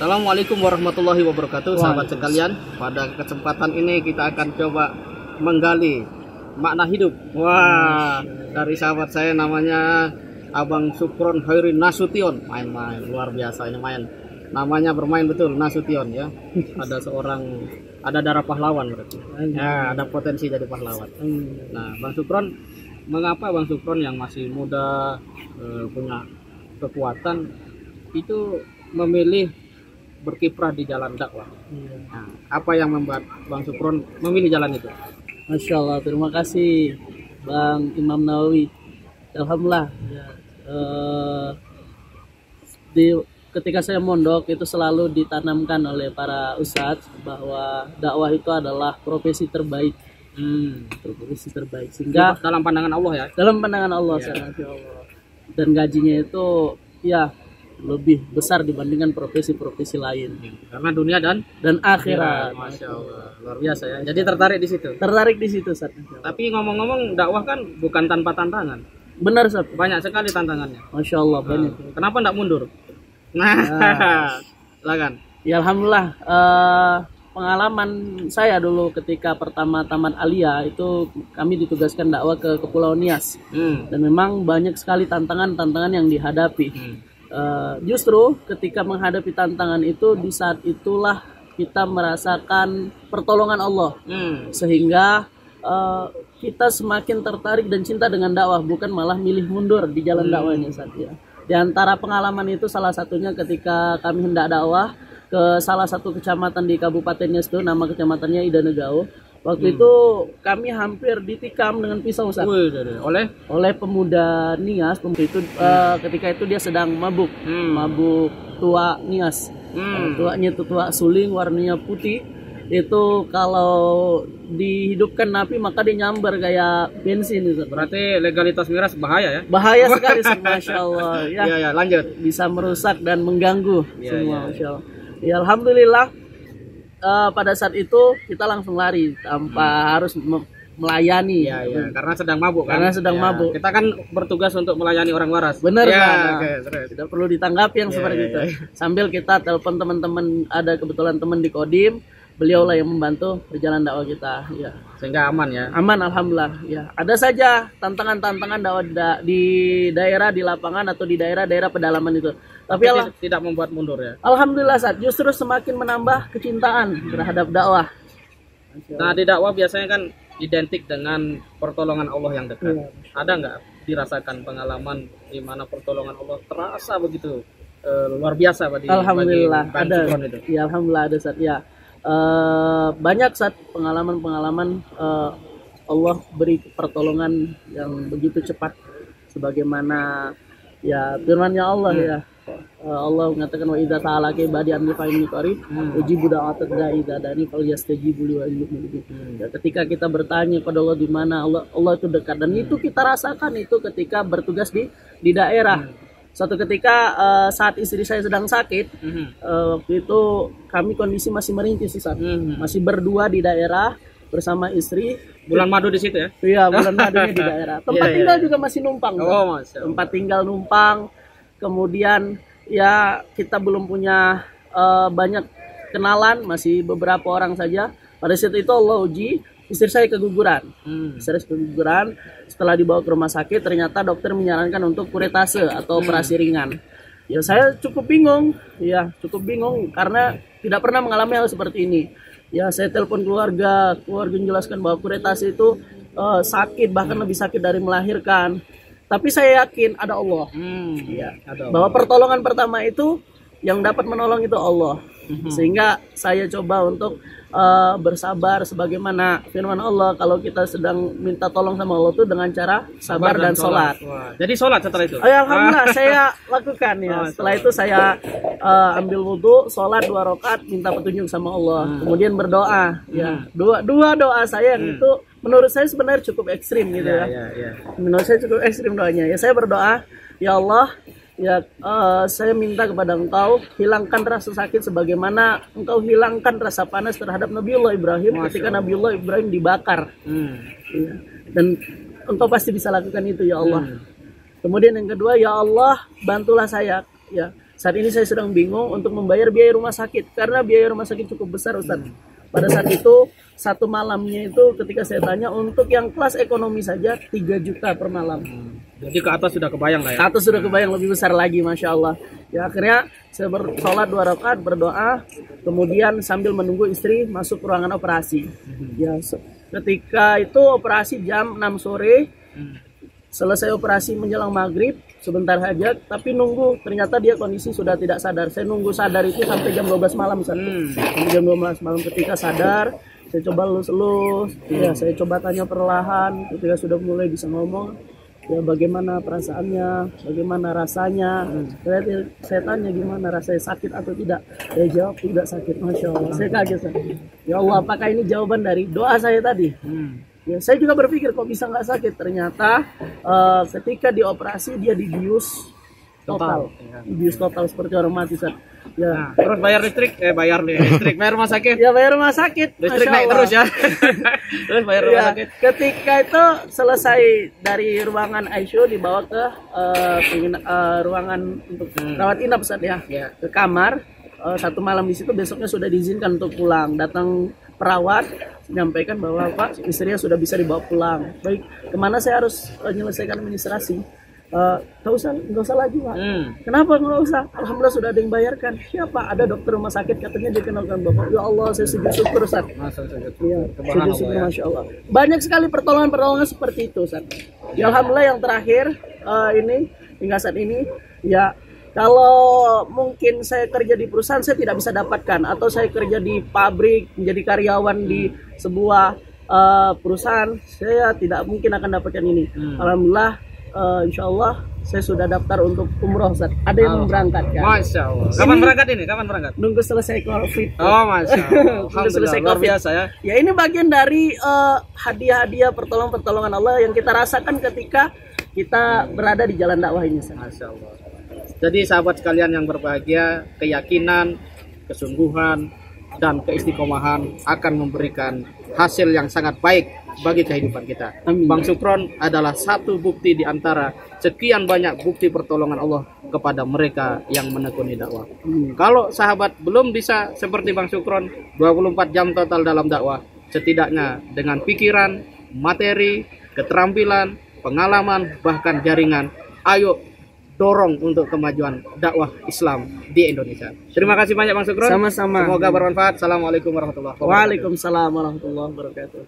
Assalamualaikum warahmatullahi wabarakatuh, sahabat sekalian. Pada kesempatan ini kita akan coba menggali makna hidup. Wah, dari sahabat saya namanya Abang Sukron Hairi Nasution. Main-main, luar biasa ini main. Namanya bermain betul, Nasution ya. Ada darah pahlawan berarti. Ya, ada potensi jadi pahlawan. Nah, Bang Sukron, mengapa Bang Sukron yang masih muda punya kekuatan itu memilih berkiprah di jalan dakwah? Nah, apa yang membuat Bang Sukron memilih jalan itu? Masya Allah, terima kasih Bang Imam Nawawi. Alhamdulillah. Ketika saya mondok itu selalu ditanamkan oleh para ustadz bahwa dakwah itu adalah profesi terbaik. Profesi terbaik. Sehingga dalam pandangan Allah ya. Dalam pandangan Allah, Masya Allah. Dan gajinya itu ya lebih besar dibandingkan profesi-profesi lain. Karena dunia dan akhirat. Masya Allah, luar biasa ya. Jadi tertarik di situ. Tertarik di situ, Ustaz. Tapi ngomong-ngomong, dakwah kan bukan tanpa tantangan. Benar, Ustaz. Banyak sekali tantangannya. Masya Allah, banyak. Kenapa enggak mundur? Silakan. Ya alhamdulillah, pengalaman saya dulu ketika pertama tamat aliyah itu kami ditugaskan dakwah ke Kepulauan Nias. Dan memang banyak sekali tantangan-tantangan yang dihadapi. Justru ketika menghadapi tantangan itu, di saat itulah kita merasakan pertolongan Allah, sehingga kita semakin tertarik dan cinta dengan dakwah, bukan malah milih mundur di jalan dakwah ini saat ya. Di antara pengalaman itu salah satunya ketika kami hendak dakwah ke salah satu kecamatan di Kabupaten Nias itu, nama kecamatannya Idanegao. Waktu itu kami hampir ditikam dengan pisau, Ustaz. Oleh pemuda Nias. Ketika itu dia sedang mabuk. Mabuk tua Nias. Tuanya itu tua suling, warnanya putih. Itu kalau dihidupkan api maka dia nyamber kayak bensin, Ustaz. Berarti legalitas miras bahaya ya? Bahaya sekali, Masya Allah. Ya, lanjut. Bisa merusak dan mengganggu semua, Masya Allah. Ya alhamdulillah. Pada saat itu kita langsung lari tanpa harus melayani, karena sedang mabuk kan? Karena sedang mabuk. Kita kan bertugas untuk melayani orang waras. Benar kan? Tidak perlu ditanggapi yang seperti itu. Sambil kita telepon teman-teman, ada kebetulan teman di Kodim, beliau lah yang membantu berjalan dakwah kita. Ya. Sehingga aman ya? Aman alhamdulillah. Ya. Ada saja tantangan-tantangan dakwah di daerah, di lapangan atau di daerah-daerah pedalaman itu. Tapi tidak membuat mundur ya? Alhamdulillah, justru semakin menambah kecintaan terhadap dakwah. Nah, di dakwah biasanya kan identik dengan pertolongan Allah yang dekat. Ada nggak dirasakan pengalaman di mana pertolongan Allah terasa begitu luar biasa bagi Alhamdulillah bagi ada. Itu? Ya alhamdulillah ada saat ya. Banyak saat pengalaman-pengalaman Allah beri pertolongan yang begitu cepat, sebagaimana ya firman-Nya Allah ya. Allah mengatakan wa idza ta'alaka ibadi anni fa inni qarib ujibu da'watad da'i idza da'ani falyastajibu li wa yu'minu. Ketika kita bertanya kepada Allah di mana, Allah itu dekat, dan itu kita rasakan itu ketika bertugas di daerah. Suatu ketika saat istri saya sedang sakit, waktu itu kami kondisi masih merintis, masih berdua di daerah bersama istri. Bulan madu di situ ya? Iya, bulan madunya di daerah. Tempat tinggal juga masih numpang. Tempat tinggal numpang. Kemudian ya kita belum punya banyak kenalan, masih beberapa orang saja. Pada saat itu Allah uji, istri saya keguguran. Setelah dibawa ke rumah sakit, ternyata dokter menyarankan untuk kuretase atau operasi ringan. Ya saya cukup bingung karena tidak pernah mengalami hal seperti ini. Ya saya telepon keluarga menjelaskan bahwa kuretase itu sakit, bahkan lebih sakit dari melahirkan. Tapi saya yakin ada Allah. Bahwa pertolongan pertama itu yang dapat menolong itu Allah. Sehingga saya coba untuk bersabar, sebagaimana firman Allah, kalau kita sedang minta tolong sama Allah itu dengan cara sabar dan sholat. Jadi sholat setelah itu? Alhamdulillah saya lakukan ya. Setelah itu saya ambil wudhu, sholat 2 rakaat, minta petunjuk sama Allah. Kemudian berdoa. Dua doa saya yang itu menurut saya sebenarnya cukup ekstrim gitu ya. Menurut saya cukup ekstrim doanya. Ya saya berdoa, ya Allah, saya minta kepada Engkau hilangkan rasa sakit sebagaimana Engkau hilangkan rasa panas terhadap Nabiullah Ibrahim ketika Nabiullah Ibrahim dibakar. Dan Engkau pasti bisa lakukan itu ya Allah. Kemudian yang kedua, ya Allah, bantulah saya saat ini saya sedang bingung untuk membayar biaya rumah sakit karena biaya rumah sakit cukup besar, Ustaz. Pada saat itu satu malamnya itu ketika saya tanya untuk yang kelas ekonomi saja 3 juta per malam. Jadi ke atas sudah kebayang lah ya. Ke atas sudah kebayang, lebih besar lagi, Masya Allah. Ya akhirnya saya bersolat 2 rakaat, berdoa, kemudian sambil menunggu istri masuk ruangan operasi. Ya ketika itu operasi jam 6 sore. Selesai operasi menjelang maghrib, sebentar hajat, tapi nunggu, ternyata dia kondisi sudah tidak sadar. Saya nunggu sadar itu sampai jam 12 malam. Sampai jam 12 malam ketika sadar, saya coba elus-elus, ya saya coba tanya perlahan, ketika sudah mulai bisa ngomong, ya bagaimana perasaannya, bagaimana rasanya. Saya tanya gimana rasanya, sakit atau tidak. Dia jawab tidak sakit, Masya Allah. Saya kaget. Ya Allah, apakah ini jawaban dari doa saya tadi? Ya, saya juga berpikir kok bisa nggak sakit. Ternyata ketika dioperasi dia dibius total, dibius total seperti orang mati. Ya. Nah, terus bayar listrik, bayar rumah sakit. Ya bayar rumah sakit. Listrik naik terus ya. Terus bayar rumah sakit. Ketika itu selesai dari ruangan ICU dibawa ke ruangan untuk rawat inap, Ustaz ya. Ke kamar. 1 malam di situ, besoknya sudah diizinkan untuk pulang. Datang perawat menyampaikan bahwa Pak, istrinya sudah bisa dibawa pulang. Baik, kemana saya harus menyelesaikan administrasi? Nggak usah lagi Pak. Kenapa nggak usah? Alhamdulillah sudah ada yang bayarkan. Siapa? Ada dokter rumah sakit katanya dikenalkan Bapak. Ya Allah, saya sujud syukur, Ustaz. Ya, sujud syukur, Masya Allah. Banyak sekali pertolongan-pertolongan seperti itu, Ustaz. Ya Alhamdulillah yang terakhir ini hingga saat ini ya. Kalau mungkin saya kerja di perusahaan saya tidak bisa dapatkan, atau saya kerja di pabrik menjadi karyawan di sebuah perusahaan, saya tidak mungkin akan dapatkan ini. Alhamdulillah, insya Allah saya sudah daftar untuk umroh, Ustaz. Ada yang berangkat kan? Masya Allah. Kapan berangkat ini? Kapan berangkat? Nunggu selesai COVID. Oh Masya Allah. Nunggu selesai luar COVID. biasa ya. Ya ini bagian dari hadiah-hadiah pertolongan Allah yang kita rasakan ketika kita berada di jalan dakwah ini, Ustaz. Masya Allah. Jadi sahabat sekalian yang berbahagia, keyakinan, kesungguhan, dan keistiqomahan akan memberikan hasil yang sangat baik bagi kehidupan kita. Amin. Bang Sukron adalah satu bukti di antara sekian banyak bukti pertolongan Allah kepada mereka yang menekuni dakwah. Kalau sahabat belum bisa seperti Bang Sukron 24 jam total dalam dakwah, setidaknya dengan pikiran, materi, keterampilan, pengalaman, bahkan jaringan, ayo dorong untuk kemajuan dakwah Islam di Indonesia. Terima kasih banyak Bang Sukron. Sama-sama. Semoga bermanfaat. Assalamualaikum warahmatullahi wabarakatuh. Waalaikumsalam warahmatullahi wabarakatuh.